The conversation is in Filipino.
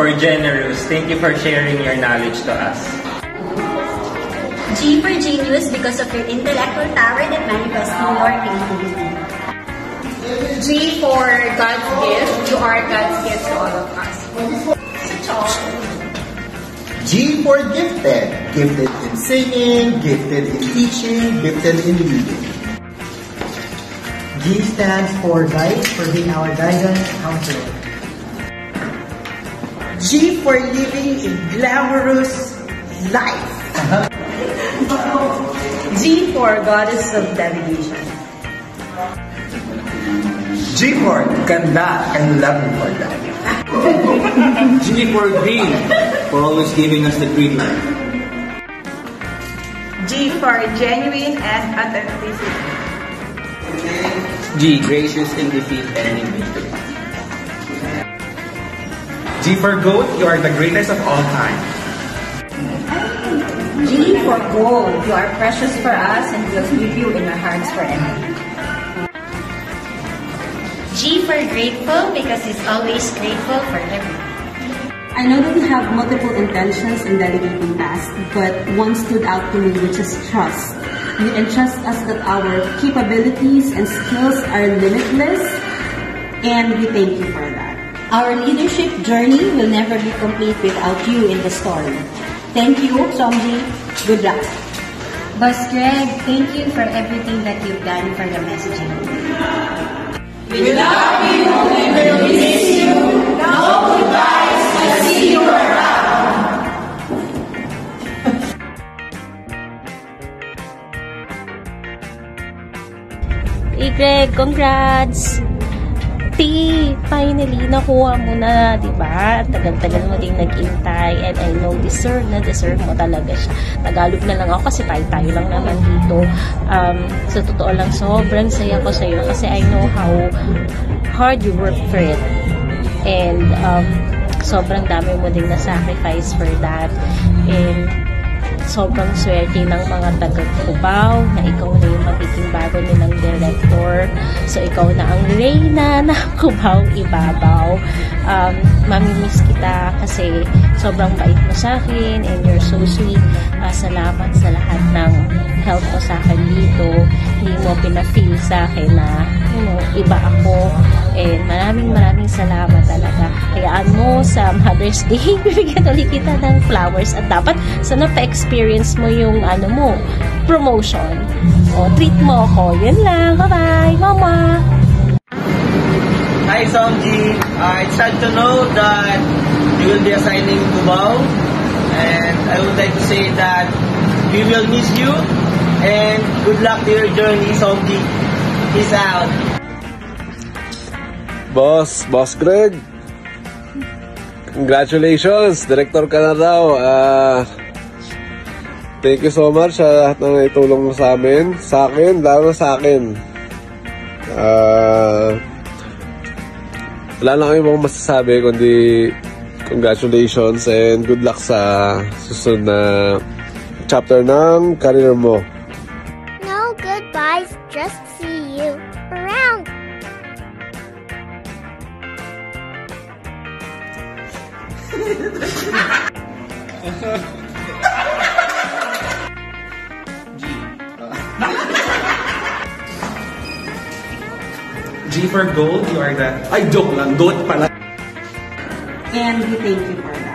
for generous. Thank you for sharing your knowledge to us. G for genius because of your intellectual power that manifests through your creativity. G for God's gift. You are God's gift to all of us. G for gifted. Gifted in singing, gifted in teaching, gifted in leading. G stands for guide, for being our guidance counselor. G for living a glamorous life. G for Goddess of Navigation. G for ganda and love for that. G for green, for always giving us the green light. G for genuine and authenticity. G, gracious in defeat and in victory. G for goat, you are the greatest of all time. G for gold. You are precious for us and we'll keep you in our hearts forever. G for grateful because he's always grateful for everything. I know that we have multiple intentions in delegating tasks, but one stood out to me, which is trust. You entrust us that our capabilities and skills are limitless, and we thank you for that. Our leadership journey will never be complete without you in the story. Thank you, Somji. Good luck. Boss Greg, thank you for everything that you've done for the messaging. We love you, we will miss you. No goodbyes, we'll see you around. Hey Greg, congrats! Finally, nakuha mo na, diba? Tagal-tagal mo din nag-intay and I know deserve mo talaga siya. Tagalog na lang ako kasi tayo lang naman dito. Sa totoo lang, sobrang saya ko sa'yo kasi I know how hard you work for it. And sobrang dami mo din na-sacrifice for that. And sobrang swerte ng mga taga-Cubao na ikaw na yung magiging bago nilang director. So, ikaw na ang reyna ng Cubao Ibabaw. Mamimiss kita kasi sobrang bait mo sa akin and you're so sweet. Salamat sa lahat ng help mo sa akin dito. Hindi mo pina-feel sa akin na iba ako. And maraming salamat talaga. Hayaan mo sa Mother's Day, bibigyan ulit kita ng flowers at dapat sana pa-experience mo yung promotion. O, treat mo ako. Yun lang. Bye-bye, Mama! Hi, Somji. It's sad to know that you will be assigning Cubao. And I would like to say that we will miss you. And good luck to your journey, Somji. Peace out. Boss Greg, congratulations, director ka na daw. Thank you so much sa lahat ng itulong mo sa amin, lalo sa akin. Wala na kami ibang masasabi kundi congratulations and good luck sa susunod na chapter ng career mo. No goodbyes, just see you around. G for gold, you are the... Ay, joke lang. Goat pala. And we thank you for that.